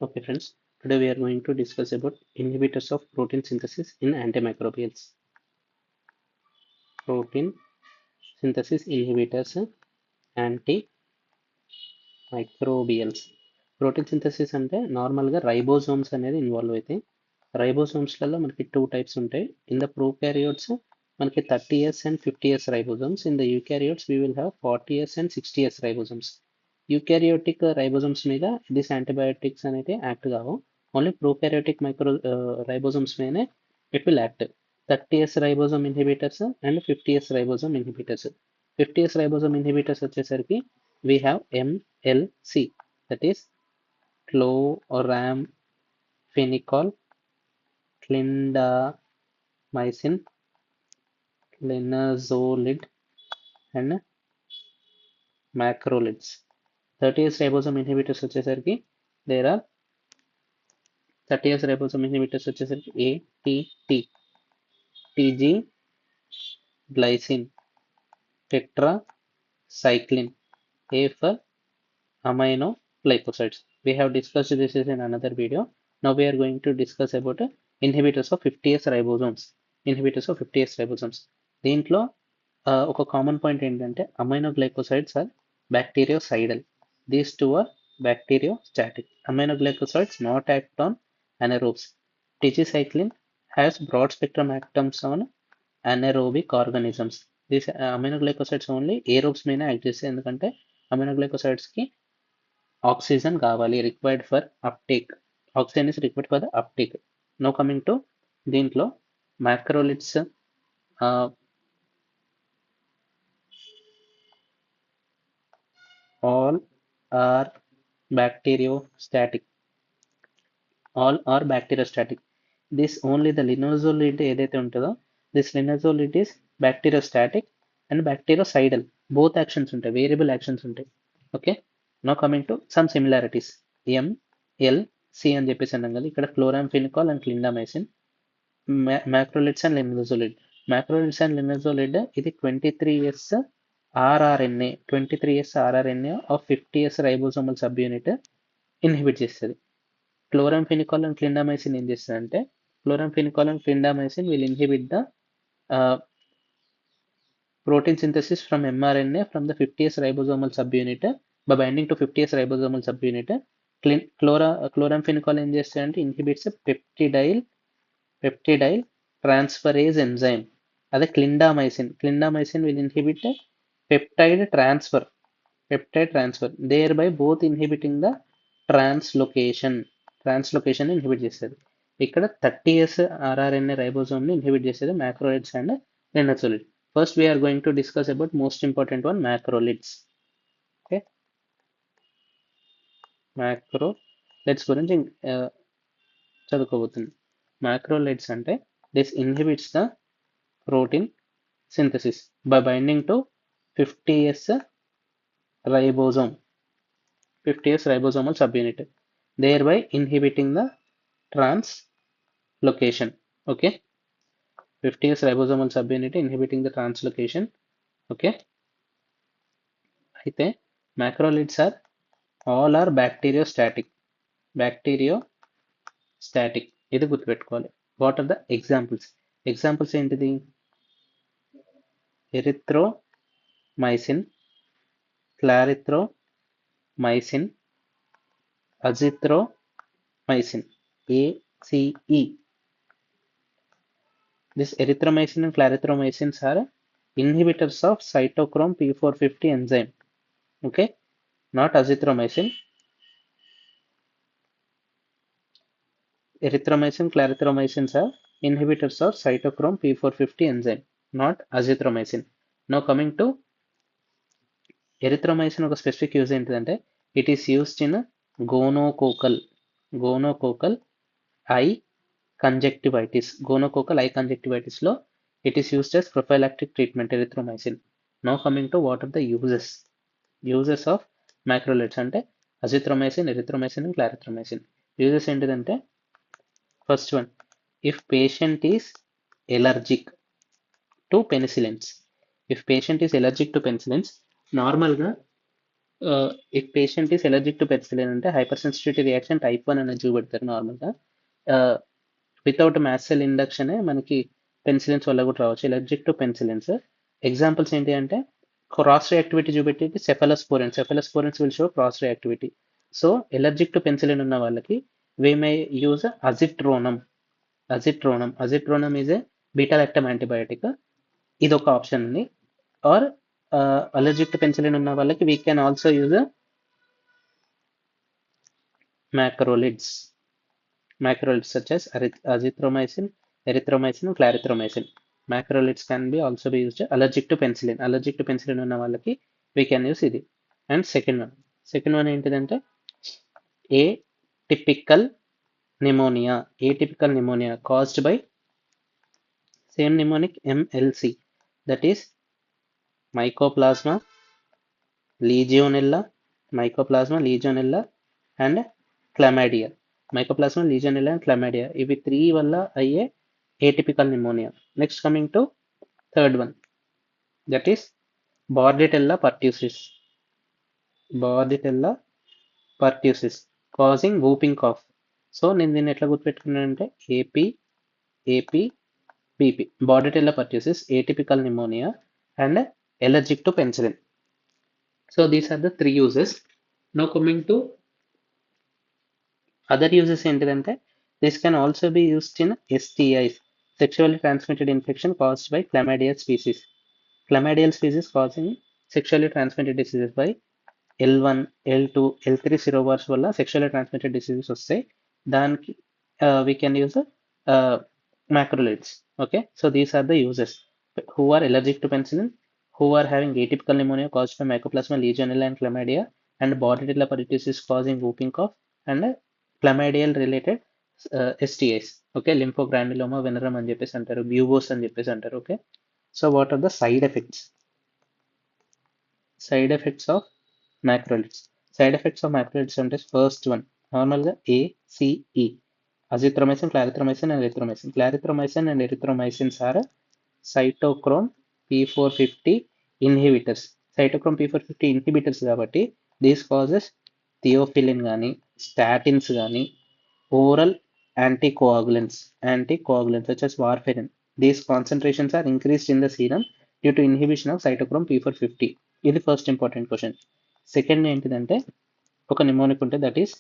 Okay, friends. Today we are going to discuss about inhibitors of protein synthesis in antimicrobials. Protein synthesis inhibitors, antimicrobials. Protein synthesis అంటే నార్మల్గా ribosomes అనేది involve అవుతాయి. రైబోజోమ్స్లలో మనకి two types ఉంటాయి. In the prokaryotes మనకి 30S and 50S ribosomes. In the eukaryotes we will have 40S and 60S ribosomes. Eukaryotic ribosomes మీద this antibiotics అనేది యాక్ట్ కావు. ఓన్లీ ప్రూకారియోటిక్ రైబోజోమ్స్ మీదనే it will act. 30S ribosome inhibitors and 50S ribosome inhibitors. 50S ribosome inhibitors వచ్చేసరికి we have MLC, that is chloramphenicol, clindamycin, linezolid, and macrolides. 30S ribosome inhibitors వచ్చేసరికి there are 30S ribosome inhibitors వచ్చేసరికి ATT, TG glycine, tetracycline, A for aminoglycosides. We have discussed this in another video. Now we are going to discuss about inhibitors of 50S ribosomes. Inhibitors of 50S ribosomes. దీంట్లో ఒక common point ఏంటంటే aminoglycosides are bactericidal. These two are bacteriostatic. Aminoglycosides not act on anaerobes. Tigecycline has broad spectrum actums on anaerobic organisms. These aminoglycosides only aerobes మీద act చేస్తాయి. ఎందుకంటే aminoglycosides కి oxygen కావాలి, required for uptake. Oxygen is required for the uptake. Now coming to దీంట్లో macrolides, all are bacteriostatic. All are bacteriostatic. This only the linezolid ఏదైతే ఉంటుందో, this linezolid is bacteriostatic and bactericidal. Both actions ఉంటాయి, variable actions ఉంటాయి. Okay, no coming to some similarities. MLC అని చెప్పేసి అన్నాం కదా, ఇక్కడ chloramphenicol and clindamycin. Macrolides and linezolid. Macrolides and linezolid ఇది 23S RRNA, 23S RRNA of 50S ribosomal subunit inhibit చేస్తుంది. Chloramphenicol and clindamycin ఏం చేస్తుందంటే, chloramphenicol and clindamycin will inhibit the protein synthesis from mRNA from the 50S ribosomal subunit by binding to 50S ribosomal subunit. Chloramphenicol ఏం చేస్తాయంటే inhibits peptidyl transferase enzyme. అదే clindamycin will inhibit peptide transfer, thereby both inhibiting the translocation inhibit చేస్తుంది. ఇక్కడ 30S RRNA ribosome ని inhibit చేసేది మ్యాక్రోలిడ్స్ and లినజోలిడ్. First, we are going to discuss about most important one, macrolides. Okay, macrolides గురించి చదువుకోబోతుంది. Macrolides అంటే this inhibits the protein synthesis by binding to 50S ribosome, 50S ribosomal subunit, thereby inhibiting the translocation. Okay, 50S ribosomal subunit inhibiting the translocation. Okay, అయితే macrolides are all are bacteriostatic. ఇది గుర్తుపెట్టుకోవాలి. What are the examples ఏంటిది? Erythromycin, clarithromycin, azithromycin, ACE. This erythromycin and clarithromycins are inhibitors of cytochrome P450 enzyme. Okay, not azithromycin. Erythromycin, clarithromycins are inhibitors of cytochrome P450 enzyme, not azithromycin. Now coming to erythromycin, ఒక specific use ఏంటిదంటే it is used in gonococcal I conjunctivitis. Gonococcal eye conjunctivitis లో it is used as prophylactic treatment, erythromycin. Now coming to what are the uses of macrolides అంటే azithromycin, erythromycin and clarithromycin. Uses ఏంటిదంటే, first one, if patient is allergic to penicillins. If patient is allergic to penicillins, నార్మల్గా if patient is allergic to penicillin అంటే hyper sensitivity reaction type 1 అనేది చూపెడతారు నార్మల్గా. Without mast cell ఇండక్షనే మనకి penicillins వల్ల కూడా రావచ్చు allergic to penicillins. Examples ఏంటి అంటే క్రాస్ రియాక్టివిటీ చూపెట్టేది cephalosporins will show cross reactivity. So allergic to penicillin ఉన్న వాళ్ళకి we may use aztreonam is a beta lactam antibiotic. ఇది ఒక ఆప్షన్ ఉంది. ఆర్ అలర్జిక్ టు పెన్సిలిన్ ఉన్న వాళ్ళకి we can also use macrolides such as azithromycin, erythromycin, clarithromycin. Macrolides can be also be used allergic to penicillin ఉన్న వాళ్ళకి we can use ఇది. And second one ఏంటిదంటే atypical pneumonia caused by same mnemonic MLC, that is mycoplasma legionella and chlamydia. Mycoplasma legionella and chlamydia, ఇవి 3 వల్ల అయ్యే atypical pneumonia. Next coming to third one, that is Bordetella pertussis causing whooping cough. So నేను దీన్ని ఎట్లా గుర్తుపెట్టుకున్నానంటే BP, Bordetella pertussis, atypical pneumonia and allergic to penicillin. So these are the 3 uses. Now coming to other uses ఏంటిదంటే this can also be used in STIs, sexually transmitted infection caused by chlamydial species causing sexually transmitted diseases by L1, L2, L3 serovars వల్ల sexually transmitted diseases వస్తాయి. దానికి we can use macrolides. Okay, so these are the uses. Who are allergic to penicillin, who are having atypical pneumonia caused by Mycoplasma legionella and chlamydia, and Bordetella pertussis causing whooping cough, and chlamydial related STIs. Okay, lymphogranuloma venerum అని చెప్పేసి అంటారు, బ్యూబోస్ అని చెప్పేసి అంటారు. Okay, so what are the side effects of macrolides? Side effects of macrolides అంటే first one నార్మల్గా ACE, azithromycin, clarithromycin and erythromycin. Clarithromycin and erythromycins are cytochrome P450 inhibitors. Cytochrome P450 inhibitors కాబట్టి these causes theophylline కానీ statins కానీ oral anticoagulants such as warfarin. These concentrations are increased in the serum due to inhibition of cytochrome P450. ఇది first important question. Second ఏంటిదంటే ఒక mnemonic ఉంటే that is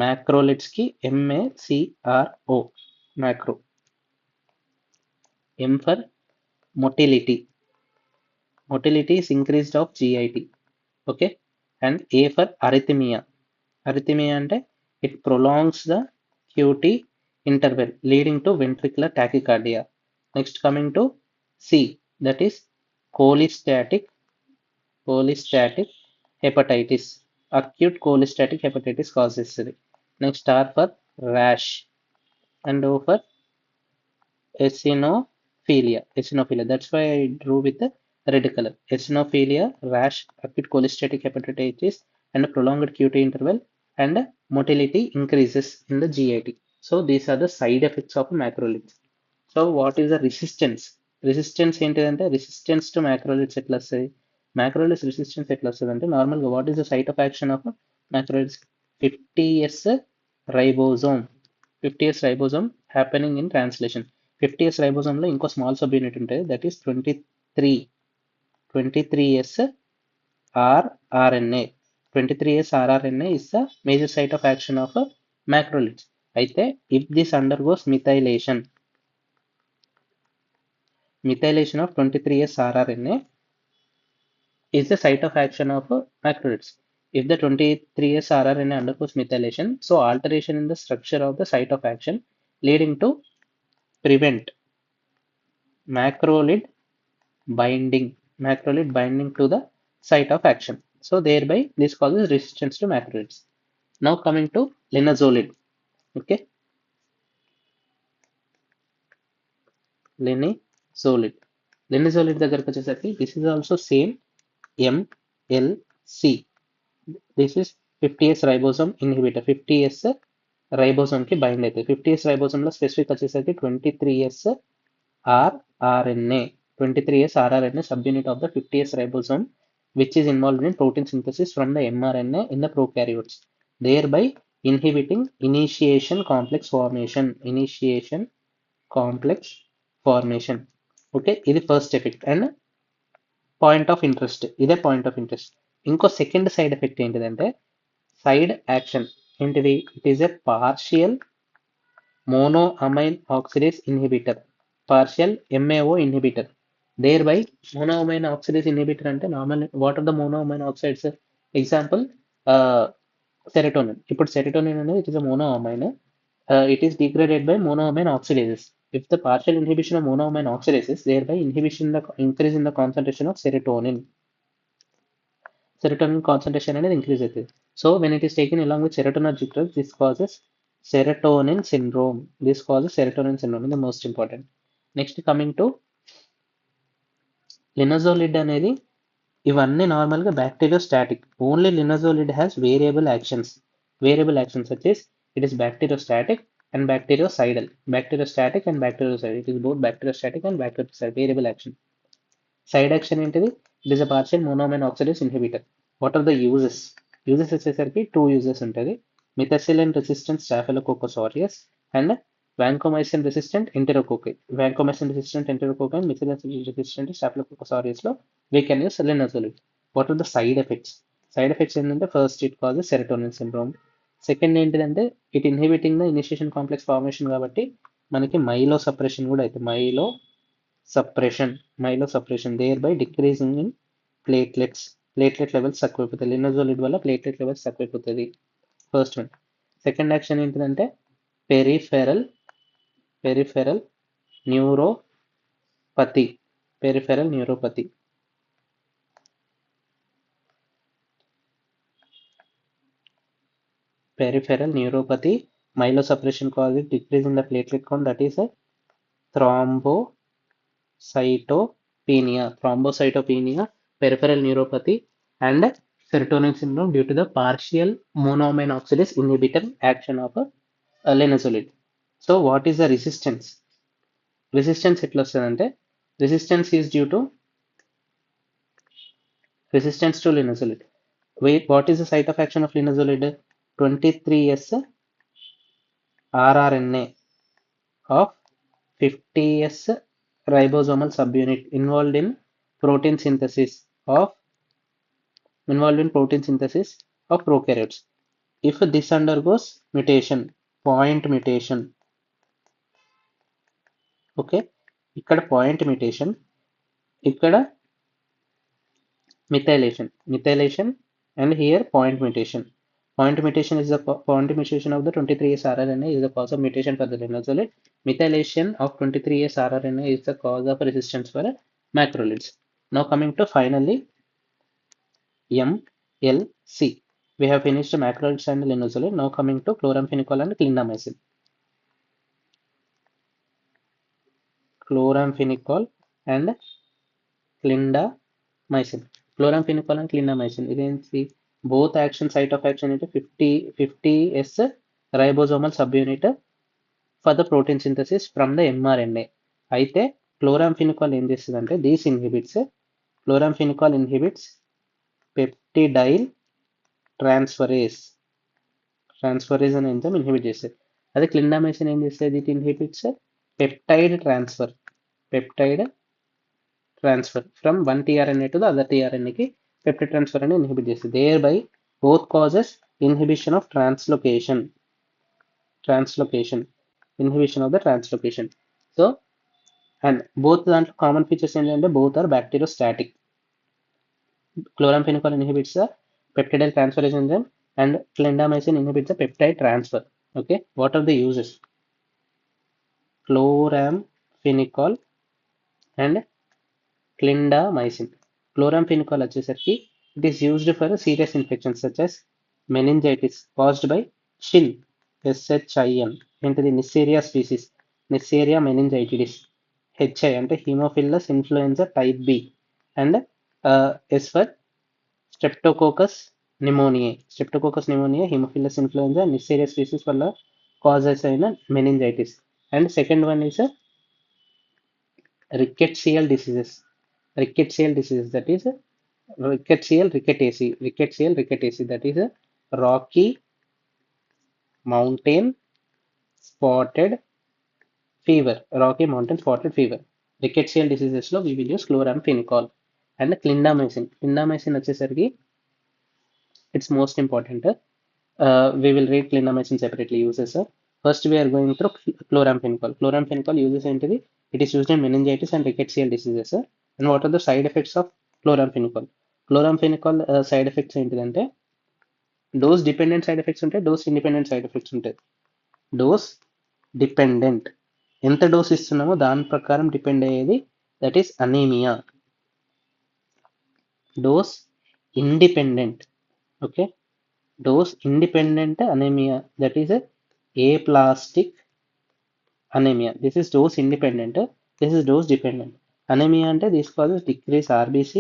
macrolides కి MACRO, macro. M for motility is increased of GIT. Okay, and A for arrhythmia అంటే it prolongs the QT interval leading to ventricular tachycardia. Next coming to C, that is cholestatic hepatitis, acute cholestatic hepatitis causes it. Next R for rash and O for eosinophilia. That's why I drew with the red color. Eosinophilia, rash, acute cholestatic hepatitis and prolonged QT interval, and motility increases in the GIT. So these are the side effects of macrolides. So what is the resistance ఏంటిదంటే resistance to macrolides ఎట్లా వస్తుంది? Macrolides resistance ఎట్లా వస్తుంది అంటే నార్మల్గా what is the site of action of macrolides? 50S ribosome happening in translation. 50S రైబోజోమ్లో ఇంకో small subunit ఉంటుంది, that is 23S rRNA. 23S rRNA is the major site of action of macrolides. అయితే if this undergoes methylation of 23S rRNA is the site of action of macrolides. If the 23S rRNA undergoes methylation, so alteration in the structure of the site of action leading to prevent macrolide binding to the site of action. So thereby this causes resistance to macrolides. Now coming to linezolid. Okay, linezolid దగ్గరకు వచ్చేసరికి this is also same MLC. This is 50S ribosome inhibitor. 50S ribosome కి bind అవుతుంది. 50S ribosome లో specific వచ్చేసరికి 23S rRNA. 23S rRNA sub unit of the 50S ribosome which is involved in protein synthesis from the mRNA in the prokaryotes, thereby inhibiting initiation complex formation. Initiation complex formation. Okay, ఇది first effect and point of interest. ఇదే point of interest. ఇంకో second side effect ఏంటిదంటే side action. ఏంటిది? It is a partial monoamine oxidase inhibitor, partial MAO inhibitor. Thereby, monoamine oxidase inhibitor అంటే normal what are the monoamine oxides? Example serotonin. ఇప్పుడు serotonin అనేది it is a monoamine. It is degraded by monoamine oxidases. If the partial inhibition of monoamine oxidases, thereby inhibition the increase in the concentration of serotonin. Serotonin concentration అనేది increase అవుతుంది. So when it is taken along with serotonergic drugs, this causes serotonin syndrome. This causes serotonin syndrome, the most important. Next coming to linezolid అనేది ఇవన్నీ నార్మల్గా bacteriostatic. Only linezolid has variable actions. Variable actions such as it is bacteriostatic and bactericidal. Bacteriostatic and bactericidal. It is both bacteriostatic and bactericidal. Variable action. Side action ఏంటిది? It is a partial monoamine oxidase inhibitor. What are the uses? Uses వచ్చేసరికి 2 uses ఉంటుంది. Methicillin resistant Staphylococcus aureus and vancomycin resistant enterococci. Vancomycin resistant enterococci and methicillin resistant Staphylococcus aureus లో we can use linezolid. What are the side effects? Side effects ఏంటంటే first it causes serotonin syndrome. Second ఏంటిదంటే it inhibiting the initiation complex formation కాబట్టి మనకి myelosuppression కూడా అవుతుంది. Myelosuppression thereby decreasing in platelets. Platelet levels తక్కువైపోతాయి. Linezolid వల్ల platelet levels తక్కువైపోతుంది. First one. Second action ఏంటిదంటే peripheral neuropathy. Peripheral neuropathy. Peripheral neuropathy, myelosuppression causes decrease in the platelet count, that is a thrombocytopenia, peripheral neuropathy, and serotonin syndrome due to the partial monoamine oxidase inhibitor action of linezolid. So, what is the resistance? Resistance ఎట్లా వస్తుందంటే resistance is due to resistance to linezolid. Wait, what is the site of action of linezolid? 23S rRNA of 50S ribosomal subunit involved in protein synthesis of prokaryotes. If this undergoes mutation, point mutation, okay, ఇక్కడ point mutation, ఇక్కడ methylation, and here point mutation. Point mutation is the point mutation of the 23S rRNA is the cause of mutation for the linezolid. Methylation of 23S rRNA is the cause of resistance for macrolides. Now coming to finally MLC. We have finished macrolides and linezolid. Now coming to chloramphenicol and clindamycin. Chloramphenicol and clindamycin. Chloramphenicol and clindamycin. ఇదేంటి? Both action site of action into 50S ribosomal subunit for the protein synthesis from the mRNA. అయితే chloramphenicol ఏం చేస్తుందంటే chloramphenicol inhibits peptidyl transferase అనే enzyme inhibit చేస్తుంది. అదే clindamycin ఏం చేస్తుంది? It inhibits peptide transfer from one tRNA to the other tRNAకి peptide transfer అని ఇన్హిబిట్ చేస్తుంది. thereby both causes inhibition of translocation, inhibition of the translocation. So and both దాంట్లో common features ఏంటంటే both are bacteriostatic. Chloramphenicol inhibits the peptidyl transferase enzyme and clindamycin inhibits the peptide transfer. Okay, what are the uses? Chloramphenicol and clindamycin. Chloramphenicol వచ్చేసరికి it is used for serious infections such as meningitis caused by SHIN, SHIN, ఏంటిది? Neisseria species, Neisseria meningitidis. HI అంటే Haemophilus influenza type B, and S for Streptococcus pneumoniae. Haemophilus influenza, Neisseria species వల్ల causes అయిన meningitis. And second one is rickettsial diseases. That is rickettsial, that is a Rocky Mountain spotted Rocky Mountain spotted fever. Rickettsial diseases లో we will use chloramphenicol. And clindamycin వచ్చేసరికి it's most important. We will read clindamycin separately uses. First, we are going through chloramphenicol. Chloramphenicol uses ఏంటిది? It is used in meningitis and rickettsial diseases. And what are the side effects of chloramphenicol? Chloramphenicol side effects ఏంటిదంటే dose dependent side effects ఉంటాయి, dose independent side effects ఉంటాయి. Dose dependent, ఎంత dose ఇస్తున్నామో దాని ప్రకారం depend అయ్యేది that is anaemia. Dose independent, okay, dose independent anaemia that is aplastic anemia. This is dose independent, this is dose dependent. Anemia అంటే this causes decrease RBC,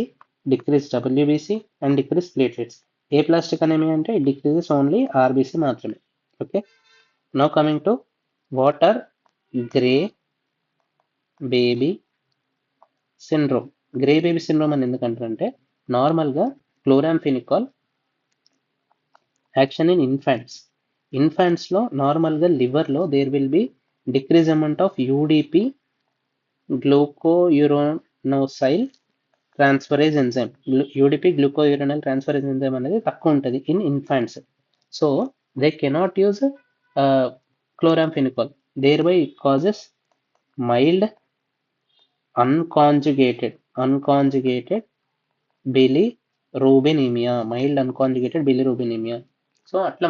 decrease WBC and decrease platelets. Aplastic anemia అంటే it decreases only RBC మాత్రమే. Okay, now coming to what are gray baby syndrome. Grey baby syndrome అని ఎందుకంటారంటే నార్మల్గా chloramphenicol action in ఇన్ఫాంట్స్లో నార్మల్గా లివర్లో there will be decrease amount of UDP glucuronosyl transferase enzyme. UDP glucuronyl transferase enzyme అనేది తక్కువ ఉంటుంది in infants. So they cannot use chloramphenicol, thereby it causes mild unconjugated bilirubin. సో అట్లా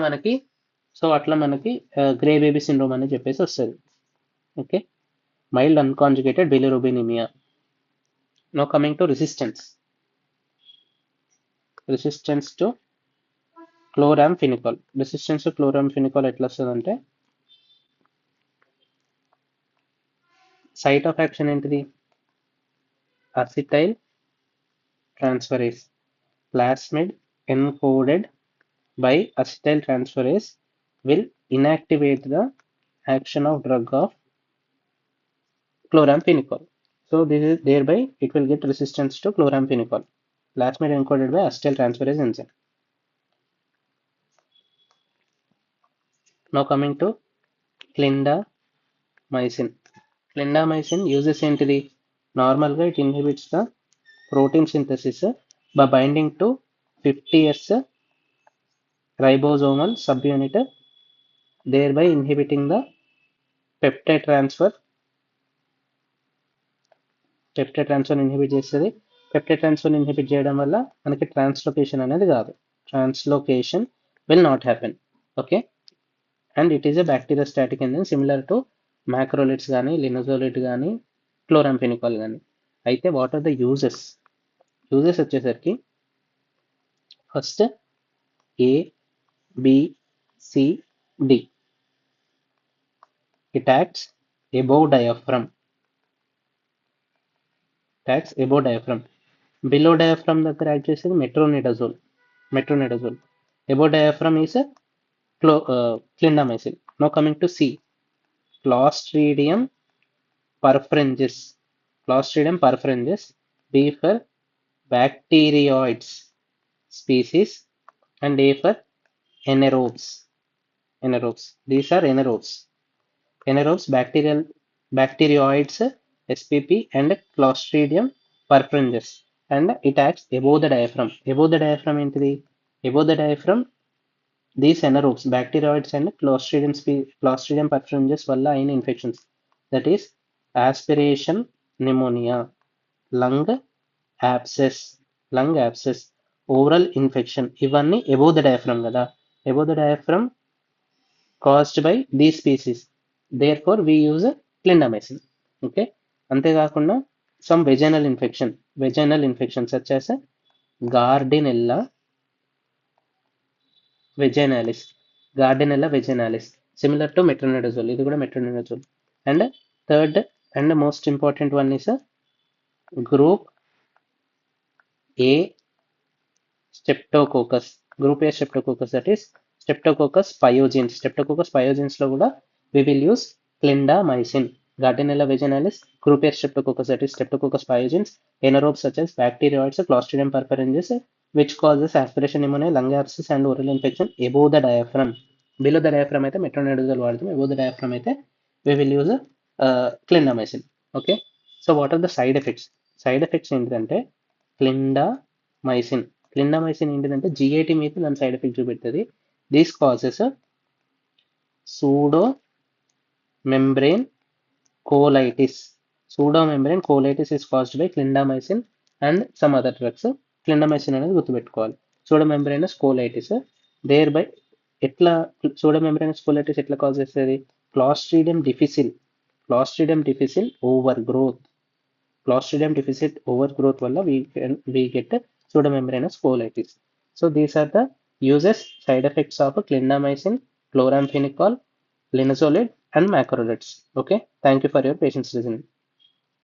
మనకి గ్రే బేబీ సిండ్రోమ్ అని చెప్పేసి వస్తుంది. Okay, mild unconjugated bilirubinaemia. No coming to resistance to chloramphenicol. ఎట్లా వస్తుందంటే సైట్ ఆఫ్ యాక్షన్ ఏంటిది? Acetyl transferase. Plasmid encoded by acetyl transferase will inactivate the action of drug of chloramphenicol. So this is thereby it will get resistance to chloramphenicol. Plasmid encoded by acetyl transferase enzyme. Now coming to clindamycin. Clindamycin uses ఏంటిది? నార్మల్గా it inhibits the protein synthesis by binding to 50S ribosomal subunit, thereby inhibiting the peptide transfer inhibit చేస్తుంది. Peptide transfer inhibit చేయడం వల్ల మనకి translocation అనేది కాదు, translocation will not happen. Okay, and it is a bacteriostatic enzyme similar to macrolides కానీ linezolid కానీ chloramphenicol కానీ. అయితే వాట్ ఆర్ ద యూజెస్ వచ్చేసరికి first ABCD. It acts above diaphragm. Below diaphragm దగ్గర యాక్ట్ చేసేది metronidazole. Above diaphragm is clindamycin. Now coming to C, Clostridium perfringens. B for bacteroids species and A for anaerobes. These are anaerobes, bacteroids, SPP and Clostridium perfringens, and it acts above the diaphragm. ఏంటిది? Above the diaphragm these anaerobes, bacteroids and Clostridium perfringens వల్ల అయిన infections, that is aspiration pneumonia, lung abscess, overall infection, ఇవన్నీ above the diaphragm కదా. Above the diaphragm caused by these species, therefore we use clindamycin. Okay, అంతేకాకుండా some vaginal infection such as Gardnerella vaginalis, similar to metronidazole. ఇది కూడా metronidazole. And third and most important one is group A streptococcus, that is Streptococcus pyogenes. లో కూడా we will use clindamycin. Gardnerella vaginalis, croupier streptococcus, that is Streptococcus pyogenes, anaerobes such as bacteroids, Clostridium perfringens, which causes aspiration pneumonia, lung abscess, and oral infection above the diaphragm. Below the diaphragm అయితే metronidazole వాడతాం, above the diaphragm అయితే we will use clindamycin. Okay, so what are the side effects? Side effects ఏంటంటే clindamycin ఏంటిదంటే GIT మీద దాని side effect చూపెడుతుంది. These causes pseudo membrane colitis. Pseudomembrane colitis is caused by clindamycin and some other drugs. Clindamycin అనేది గుర్తుపెట్టుకోవాలి. Pseudomembranous colitis thereby ఎట్లా pseudomembranous colitis ఎట్లా cause చేస్తుంది? Clostridium difficile. Clostridium difficile overgrowth. Clostridium difficile overgrowth వల్ల we get pseudomembranous colitis. So these are the uses, side effects of clindamycin, chloramphenicol, linezolid, and macrolides. Okay, thank you for your patience listening.